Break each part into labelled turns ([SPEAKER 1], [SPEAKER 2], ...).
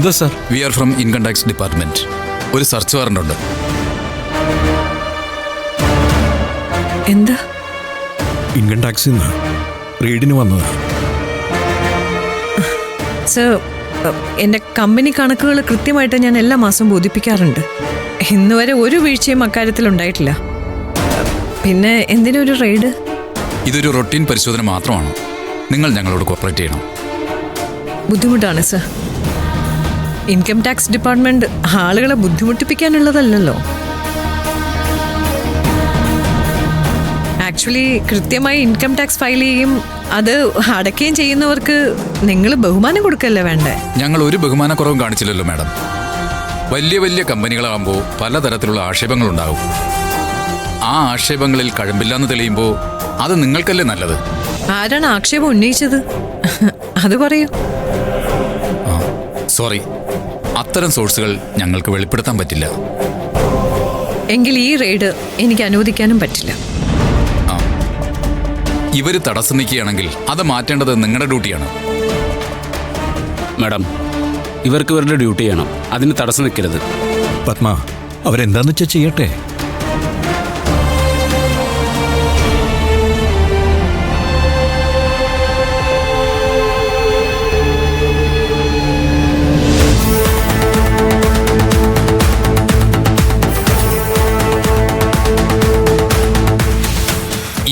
[SPEAKER 1] എന്താ sir?
[SPEAKER 2] We are from income tax department. ഒരു search warrant ഉണ്ട്.
[SPEAKER 3] എന്താ?
[SPEAKER 1] ഇൻകം ടാക്സിൽ നിന്ന് റെയ്ഡിന് വന്നതാ.
[SPEAKER 3] സർ, എൻ്റെ കമ്പനി കണക്കുകൾ കൃത്യമായിട്ട് ഞാൻ എല്ലാ മാസവും ബോധിപ്പിക്കാറുണ്ട്. ഇന്നുവരെ ഒരു വീഴ്ചയും അക്കാര്യത്തിൽ ഉണ്ടായിട്ടില്ല. പിന്നെ എന്തിനൊരു റെയ്ഡ്?
[SPEAKER 2] ഇതൊരു റൊട്ടീൻ പരിശോധന മാത്രമാണ്. നിങ്ങൾ ഞങ്ങളോട് കോപ്പറേറ്റ് ചെയ്യണം.
[SPEAKER 3] ബുദ്ധിമുട്ടാണ് സർ. ഇൻകം ടാക്സ് ഡിപ്പാർട്ട്മെന്റ് ആളുകളെ ബുദ്ധിമുട്ടിപ്പിക്കാനുള്ളതല്ലല്ലോ. ആക്ച്വലി കൃത്യമായി ഇൻകം ടാക്സ് ഫയൽ ചെയ്യും, അത് അടയ്ക്കുകയും ചെയ്യുന്നവർക്ക് നിങ്ങൾ ബഹുമാനം കൊടുക്കല്ലേ വേണ്ടേ?
[SPEAKER 2] ഞങ്ങൾ ഒരു ബഹുമാനക്കുറവും കാണിച്ചില്ലല്ലോ മാഡം. വലിയ വലിയ കമ്പനികളാകുമ്പോൾ പലതരത്തിലുള്ള ആക്ഷേപങ്ങളുണ്ടാകും. ആ ആക്ഷേപങ്ങളിൽ കഴമ്പില്ലാന്ന് തെളിയുമ്പോൾ അത് നിങ്ങൾക്കല്ലേ നല്ലത്.
[SPEAKER 3] ആരാണ് ആക്ഷേപം ഉന്നയിച്ചത്? അത് പറയൂ.
[SPEAKER 2] സോറി, അത്തരം സോഴ്സുകൾ ഞങ്ങൾക്ക് വെളിപ്പെടുത്താൻ പറ്റില്ല.
[SPEAKER 3] എങ്കിൽ ഈ റെയ്ഡ് എനിക്ക് അനുവദിക്കാനും പറ്റില്ല.
[SPEAKER 2] ഇവര് തടസ്സം നിൽക്കുകയാണെങ്കിൽ അത് മാറ്റേണ്ടത് നിങ്ങളുടെ ഡ്യൂട്ടിയാണ്.
[SPEAKER 4] മാഡം, ഇവർക്ക് ഇവരുടെ ഡ്യൂട്ടി ചെയ്യണം, അതിന് തടസ്സം നിൽക്കരുത്.
[SPEAKER 1] പത്മ, അവരെന്താന്ന് വെച്ചാൽ ചെയ്യട്ടെ.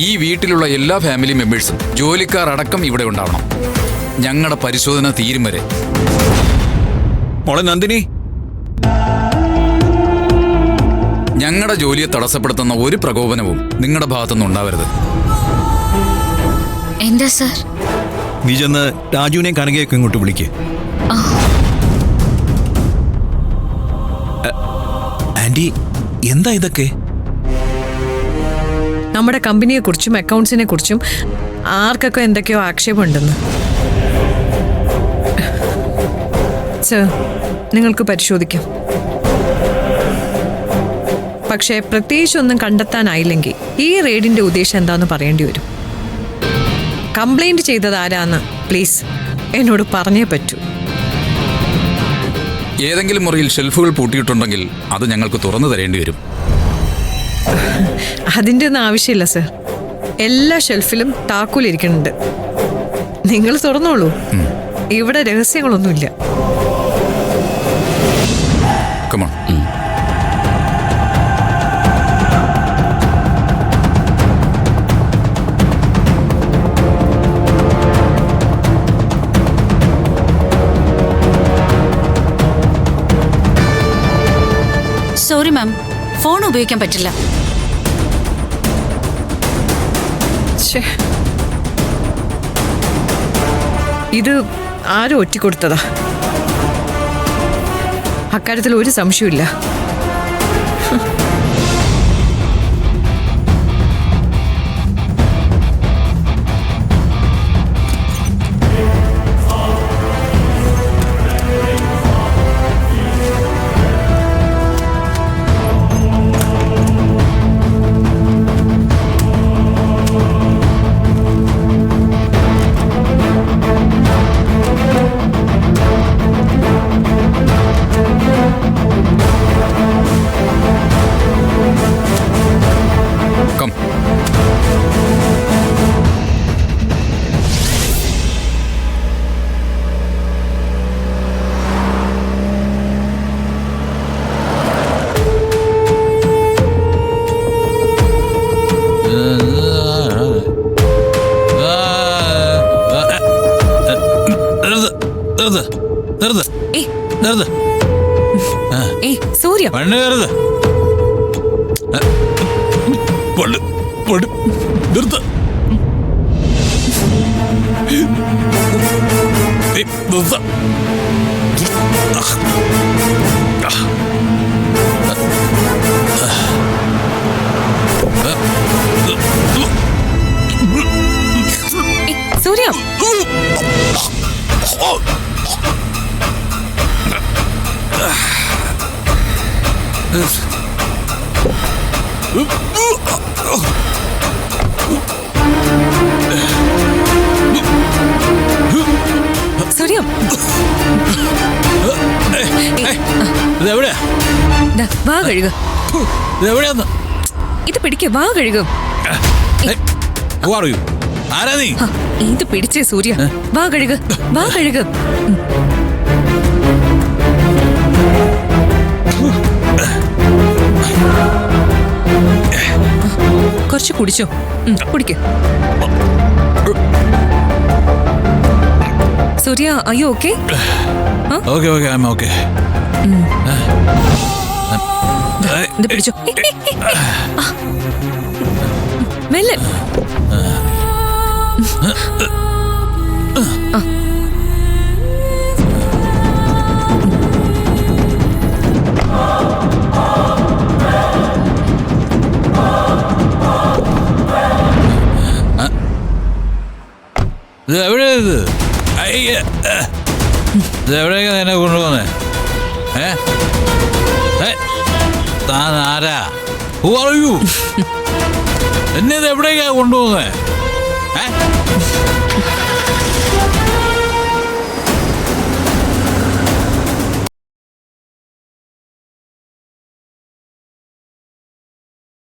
[SPEAKER 2] ഈ വീട്ടിലുള്ള എല്ലാ ഫാമിലി മെമ്പേഴ്സും ജോലിക്കാർ അടക്കം ഇവിടെ ഉണ്ടാവണം. ഞങ്ങളുടെ പരിശോധന തീരും വരെ.
[SPEAKER 1] മോളെ നന്ദിനി,
[SPEAKER 2] ഞങ്ങളുടെ ജോലിയെ തടസ്സപ്പെടുത്തുന്ന ഒരു പ്രകോപനവും നിങ്ങളുടെ ഭാഗത്തുനിന്ന് ഉണ്ടാവരുത്.
[SPEAKER 5] എന്താ സർ?
[SPEAKER 1] നീ ചെന്ന് രാജുവിനെ കനകയൊക്കെ ഇങ്ങോട്ട് വിളിക്ക്. ആന്റി, എന്താ ഇതൊക്കെ?
[SPEAKER 3] നമ്മുടെ കമ്പനിയെക്കുറിച്ചും അക്കൗണ്ട്സിനെ കുറിച്ചും ആർക്കൊക്കെ എന്തൊക്കെയോ ആക്ഷേപമുണ്ടെന്ന്. സർ, നിങ്ങൾക്ക് പരിശോധിക്കാം. പക്ഷേ പ്രത്യേകിച്ചൊന്നും കണ്ടെത്താനായില്ലെങ്കിൽ ഈ റെയ്ഡിന്റെ ഉദ്ദേശം എന്താന്ന് പറയേണ്ടി വരും. കംപ്ലൈന്റ് ചെയ്തത് ആരാന്ന് പ്ലീസ് എന്നോട് പറഞ്ഞേ പറ്റൂ.
[SPEAKER 2] ഏതെങ്കിലും മുറിയിൽ ഷെൽഫുകൾ പൂട്ടിയിട്ടുണ്ടെങ്കിൽ അത് ഞങ്ങൾക്ക് തുറന്നു തരേണ്ടി വരും.
[SPEAKER 3] അതിൻ്റെ ഒന്നും ആവശ്യമില്ല സർ. എല്ലാ ഷെൽഫിലും താക്കോലിരിക്കുന്നുണ്ട്. നിങ്ങൾ തുറന്നോളൂ. ഇവിടെ രഹസ്യങ്ങളൊന്നുമില്ല.
[SPEAKER 2] Come on.
[SPEAKER 5] Sorry ma'am, phone ഉപയോഗിക്കാൻ പറ്റില്ല.
[SPEAKER 3] ഇത് ആരും ഒറ്റിക്കൊടുത്തതാ. അക്കാര്യത്തിൽ ഒരു സംശയമില്ല.
[SPEAKER 2] Come.
[SPEAKER 3] സൂര്യ, സൂര്യ, സൂര്യ, കഴുക.
[SPEAKER 6] എവിടെയാന്ന്
[SPEAKER 3] ഇത് പിടിക്ക്, വാ കഴുകും.
[SPEAKER 6] അറിയൂ ആരാ നീ?
[SPEAKER 3] ഇത് പിടിച്ചേ സൂര്യ, വാ കഴുക, വാ കഴുക. കുറച്ച് കുടിച്ചോ, കുടിക്ക്. സൂര്യ, അയ്യോ okay?
[SPEAKER 6] Okay okay I M okay.
[SPEAKER 3] ഇത് പിടിച്ചോ. മെല്ലെ.
[SPEAKER 6] ഇത് എവിടെയാ ഇത്? ഇത് എവിടെയൊക്കെ എന്നെ കൊണ്ടുപോകുന്നേ? താൻ ആരാ? Who are you? എന്നെ ഇത് എവിടേക്കാ കൊണ്ടുപോകുന്നേ?